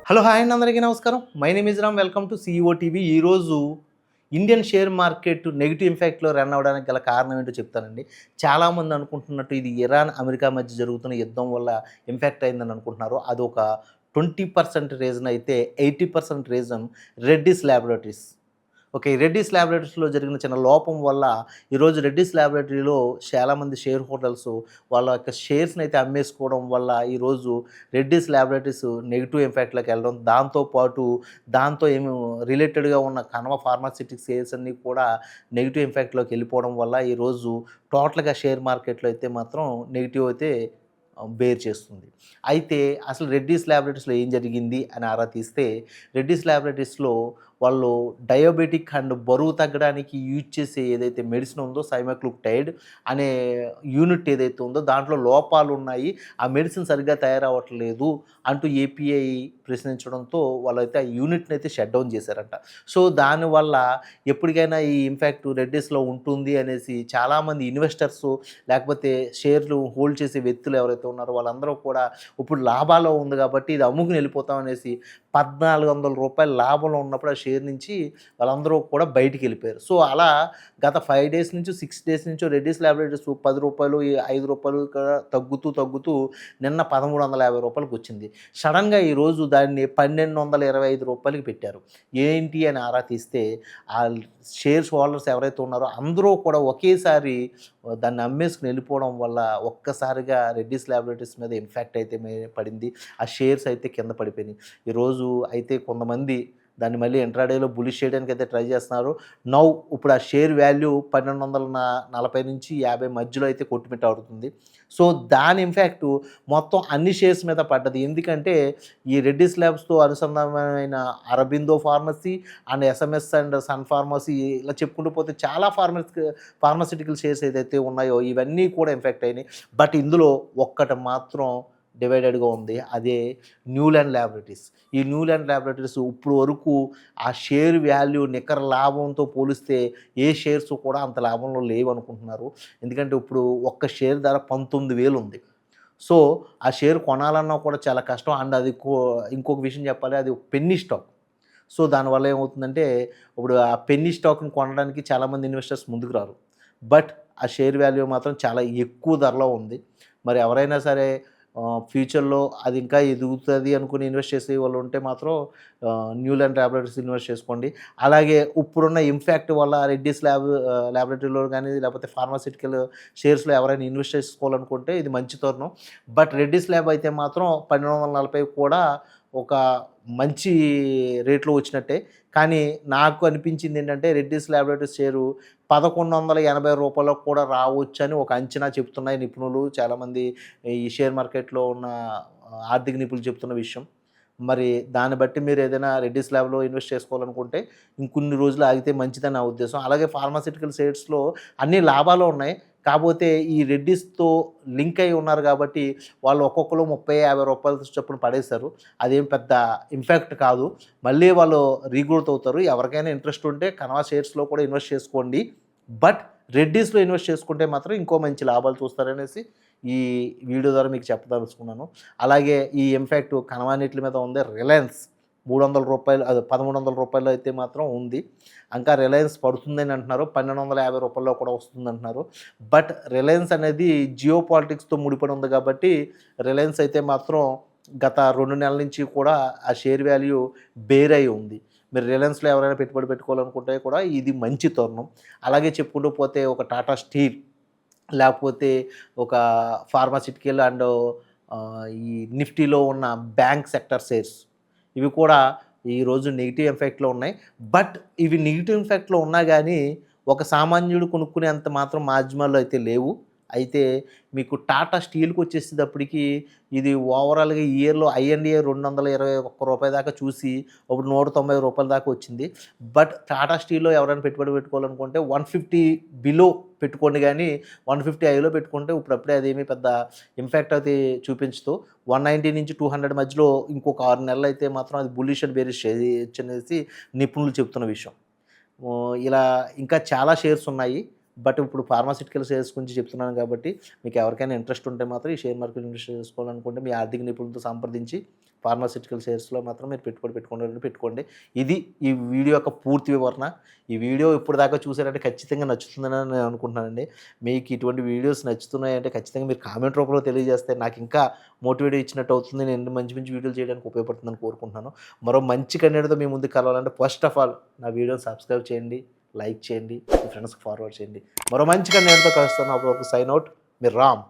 Hello hi అండి, అందరికీ నమస్కారం. My name is Ram. Welcome to CEO TV. ఈరోజు ఇండియన్ షేర్ మార్కెట్ నెగిటివ్ ఇంపాక్ట్లో రన్ అవ్వడానికి గల కారణం ఏంటో చెప్తానండి. చాలామంది అనుకుంటున్నట్టు ఇది ఇరాన్ అమెరికా మధ్య జరుగుతున్న యుద్ధం వల్ల ఇంపాక్ట్ అయిందని అనుకుంటున్నారు. అదొక 20% రీజన్ అయితే 80% reason Reddy's laboratories. Okay. Reddy's ల్యాబొరేటరీస్‌లో జరిగిన చిన్న లోపం వల్ల ఈరోజు రెడ్డిస్ ల్యాబొరేటరీలో చాలామంది షేర్ హోల్డర్స్ వాళ్ళ యొక్క షేర్స్‌నైతే అమ్మేసుకోవడం వల్ల ఈరోజు రెడ్డిస్ ల్యాబొరేటరీస్ నెగెటివ్ ఇంపాక్ట్‌లోకి వెళ్ళడం. దాంతో పాటు దాంతో ఏమి రిలేటెడ్‌గా ఉన్న కన్వ ఫార్మాస్యూటిక్స్ షేర్స్ అన్నీ కూడా నెగెటివ్ ఇంపాక్ట్‌లోకి వెళ్ళిపోవడం వల్ల ఈరోజు టోటల్‌గా షేర్ మార్కెట్‌లో అయితే మాత్రం నెగెటివ్ అయితే బేర్ చేస్తుంది. అయితే అసలు రెడ్డిస్ ల్యాబొరేటరీస్‌లో ఏం జరిగింది అని ఆరా తీస్తే, రెడ్డిస్ ల్యాబొరేటరీస్‌లో వాళ్ళు డయాబెటిక్ అండ్ బరువు తగ్గడానికి యూజ్ చేసే ఏదైతే మెడిసిన్ ఉందో సైమాగ్లూటైడ్ అనే యూనిట్ ఏదైతే ఉందో దాంట్లో లోపాలున్నాయి. ఆ మెడిసిన్ సరిగ్గా తయారవ్వట్లేదు అంటూ ఏపీఐ ప్రశ్నించడంతో వాళ్ళైతే ఆ యూనిట్‌ని అయితే షట్ డౌన్ చేశారంట. సో, దానివల్ల ఎప్పటికైనా ఈ ఇంపాక్ట్ రెడ్డిస్‌లో ఉంటుంది అనేసి చాలామంది ఇన్వెస్టర్స్ లేకపోతే షేర్లు హోల్డ్ చేసే వ్యక్తులు ఎవరైతే ఉన్నారో వాళ్ళందరూ కూడా ఇప్పుడు లాభాల్లో ఉంది కాబట్టి ఇది అమ్ముకుని వెళ్ళిపోతాం అనేసి రూ. 1,400 లాభంలో ఉన్నప్పుడు ఆ షేర్ నుంచి వాళ్ళందరూ కూడా బయటికెళ్ళిపోయారు. సో, అలా గత 5 డేస్ నుంచి 6 డేస్ నుంచో రెడ్డిస్ ల్యాబొరేటరీస్ రూ. 10, ఈ రూ. 5 తగ్గుతూ నిన్న రూ. 1,350 వచ్చింది. సడెన్‌గా ఈరోజు దాన్ని రూ. 1,225 పెట్టారు. ఏంటి అని ఆరా తీస్తే ఆ షేర్స్ హోల్డర్స్ ఎవరైతే ఉన్నారో అందరూ కూడా ఒకేసారి దాన్ని అమ్మేసుకొని వెళ్ళిపోవడం వల్ల ఒక్కసారిగా రెడ్డిస్ ల్యాబొరేటరీస్ మీద ఇంపాక్ట్ అయితే పడింది. ఆ షేర్స్ అయితే కింద పడిపోయినాయి. ఈరోజు అయితే కొంతమంది దాన్ని మళ్ళీ ఇంట్రాడేలో బులిష్ చేయడానికి అయితే ట్రై చేస్తున్నారు. నౌ ఇప్పుడు ఆ షేర్ వాల్యూ 1,240 నుంచి 50 మధ్యలో అయితే కొట్టుమిట్టాడుతుంది. సో, దాని ఇంపాక్టు మొత్తం అన్ని షేర్స్ మీద పడ్డది. ఎందుకంటే ఈ రెడ్డిస్ ల్యాబ్స్‌తో అనుసంధానమైన Aurobindo pharmacy and SMS and Sun pharmacy ఇలా చెప్పుకుంటూ పోతే చాలా ఫార్మాస్యూటికల్ షేర్స్ ఏదైతే ఉన్నాయో ఇవన్నీ కూడా ఇంపాక్ట్ అయినాయి. బట్ ఇందులో ఒక్కటి మాత్రం డివైడెడ్‌గా ఉంది. అదే న్యూలాండ్ ల్యాబొరేటరీస్. ఈ న్యూలాండ్ ల్యాబొరేటరీస్ ఇప్పుడు వరకు ఆ షేర్ వాల్యూ నికర లాభంతో పోలిస్తే ఏ షేర్స్ కూడా అంత లాభంలో లేవనుకుంటున్నారు. ఎందుకంటే ఇప్పుడు ఒక్క షేర్ ధర 19,000 ఉంది. సో, ఆ షేర్ కొనాలన్నా కూడా చాలా కష్టం. అండ్ అది ఇంకొక విషయం చెప్పాలి, అది పెన్నీ స్టాక్. సో, దానివల్ల ఏమవుతుందంటే ఇప్పుడు ఆ పెన్నీ స్టాక్‌ని కొనడానికి చాలామంది ఇన్వెస్టర్స్ ముందుకు రారు. బట్ ఆ షేర్ వాల్యూ మాత్రం చాలా ఎక్కువ ధరలో ఉంది. మరి ఎవరైనా సరే ఫ్యూచర్‌లో అది ఇంకా ఎదుగుతది అనుకుని ఇన్వెస్ట్ చేసేవాళ్ళు ఉంటే మాత్రం న్యూలాండ్ ల్యాబొరేటరీస్ ఇన్వెస్ట్ చేసుకోండి. అలాగే ఇప్పుడున్న ఇంపాక్ట్ వల్ల రెడ్డిస్ ల్యాబొరేటరీలో గానీ లేకపోతే ఫార్మాస్యూటికల్ షేర్స్‌లో ఎవరైనా ఇన్వెస్ట్ చేసుకోవాలనుకుంటే ఇది మంచి తరుణం. బట్ రెడ్డిస్ ల్యాబ్ అయితే మాత్రం 1,240 కూడా ఒక మంచి రేట్‌లో వచ్చినట్టే. కానీ నాకు అనిపించిందేంటంటే రెడ్డిస్ ల్యాబొరేటరీస్ షేరు రూ. 1,180 కూడా రావచ్చని ఒక అంచనా చెప్తున్నాయి నిపుణులు. చాలామంది ఈ షేర్ మార్కెట్‌లో ఉన్న ఆర్థిక నిపుణులు చెప్తున్న విషయం. మరి దాన్ని బట్టి మీరు ఏదైనా రెడ్డిస్ ల్యాబ్‌లో ఇన్వెస్ట్ చేసుకోవాలనుకుంటే ఇంకొన్ని రోజులు ఆగితే మంచిదని నా ఉద్దేశం. అలాగే ఫార్మాస్యూటికల్ షేర్స్‌లో అన్ని లాభాలు ఉన్నాయి. కాపోతే ఈ రెడ్డిస్‌తో లింక్ అయ్యి ఉన్నారు కాబట్టి వాళ్ళు ఒక్కొక్కళ్ళు రూ. 30, రూ. 50 చొప్పున పడేశారు. అదేం పెద్ద ఇంపాక్ట్ కాదు. మళ్ళీ వాళ్ళు రీగ్రోత్ అవుతారు. ఎవరికైనా ఇంట్రెస్ట్ ఉంటే కనవ షేర్స్‌లో కూడా ఇన్వెస్ట్ చేసుకోండి. బట్ రెడ్డిస్‌లో ఇన్వెస్ట్ చేసుకుంటే మాత్రం ఇంకో మంచి లాభాలు చూస్తారనేసి ఈ వీడియో ద్వారా మీకు చెప్పదలుచుకున్నాను. అలాగే ఈ ఇంపాక్ట్ కనవానిట్ల మీద ఉంది. రిలయన్స్ రూ. 300 అది రూ. 1,300 అయితే మాత్రం ఉంది. ఇంకా రిలయన్స్ పడుతుందని అంటున్నారు. రూ. 1,250 కూడా వస్తుందంటున్నారు. బట్ రిలయన్స్ అనేది జియో పాలిటిక్స్‌తో ముడిపడి ఉంది కాబట్టి రిలయన్స్ అయితే మాత్రం గత 2 నెలల నుంచి కూడా ఆ షేర్ వాల్యూ బేర్ అయి ఉంది. మీరు రిలయన్స్‌లో ఎవరైనా పెట్టుబడి పెట్టుకోవాలనుకుంటే కూడా ఇది మంచి తరుణం. అలాగే చెప్పుకుంటూ పోతే ఒక టాటా స్టీల్ లేకపోతే ఒక ఫార్మాస్యూటికల్ అండ్ ఈ నిఫ్టీలో ఉన్న బ్యాంక్ సెక్టర్ షేర్స్ ఇవి కూడా ఈరోజు నెగెటివ్ ఇంపాక్ట్‌లో ఉన్నాయి. బట్ ఇవి నెగెటివ్ ఇంపాక్ట్‌లో ఉన్నా గానీ ఒక సామాన్యుడు కొనుక్కునేంత మాత్రం మాధ్యమాల్లో అయితే లేవు. అయితే మీకు టాటా స్టీల్‌కొచ్చేసేటప్పటికి ఇది ఓవరాల్‌గా ఈ ఇయర్‌లో ఐఎన్‌డిఏ రూ. 221 దాకా చూసి ఇప్పుడు రూ. 190 దాకా వచ్చింది. బట్ టాటా స్టీల్‌లో ఎవరైనా పెట్టుబడి పెట్టుకోవాలనుకుంటే 150 బిలో పెట్టుకోండి గానీ 150 హైలో పెట్టుకుంటే ఇప్పుడప్పుడే అదేమీ పెద్ద ఇంపాక్ట్ అయితే చూపించదు. 190 నుంచి 200 మధ్యలో ఇంకొక 6 నెలలైతే మాత్రం అది బుల్లిష్ అండ్ బేరిష్ చేయొచ్చనేసి నిపుణులు చెప్తున్న విషయం. ఇలా ఇంకా చాలా షేర్స్ ఉన్నాయి. బట్ ఇప్పుడు ఫార్మాసిటికల్ షేర్స్ గురించి చెప్తున్నాను కాబట్టి మీకు ఎవరికైనా ఇంట్రెస్ట్ ఉంటే మాత్రం ఈ షేర్ మార్కెట్ ఇన్వెస్ట్ చేసుకోవాలనుకుంటే మీ ఆర్థిక నిపుణులతో సంప్రదించి ఫార్మాసిటికల్ షేర్స్లో మాత్రం మీరు పెట్టుకోండి. ఇది ఈ వీడియో యొక్క పూర్తి వివరణ. ఈ వీడియో ఇప్పుడు దాకా చూసారంటే ఖచ్చితంగా నచ్చుతుందని నేను అనుకుంటున్నానండి. మీకు ఇటువంటి వీడియోస్ నచ్చుతున్నాయంటే ఖచ్చితంగా మీరు కామెంట్ రూపంలో తెలియజేస్తే నాకు ఇంకా మోటివేట్ ఇచ్చినట్టు అవుతుంది. నేను మంచి మంచి వీడియోలు చేయడానికి ఉపయోగపడుతుందని కోరుకుంటున్నాను. మరో మంచి కంటెంట్తో మీ ముందుకు కలవాలంటే ఫస్ట్ ఆఫ్ ఆల్ నా వీడియోని సబ్స్క్రైబ్ చేయండి, లైక్ చేయండి, మీ ఫ్రెండ్స్కి ఫార్వర్డ్ చేయండి. మరో మంచి కంటెంట్తో కలుస్తాను. అప్పుడు సైన్ అవుట్, మీరు రామ్.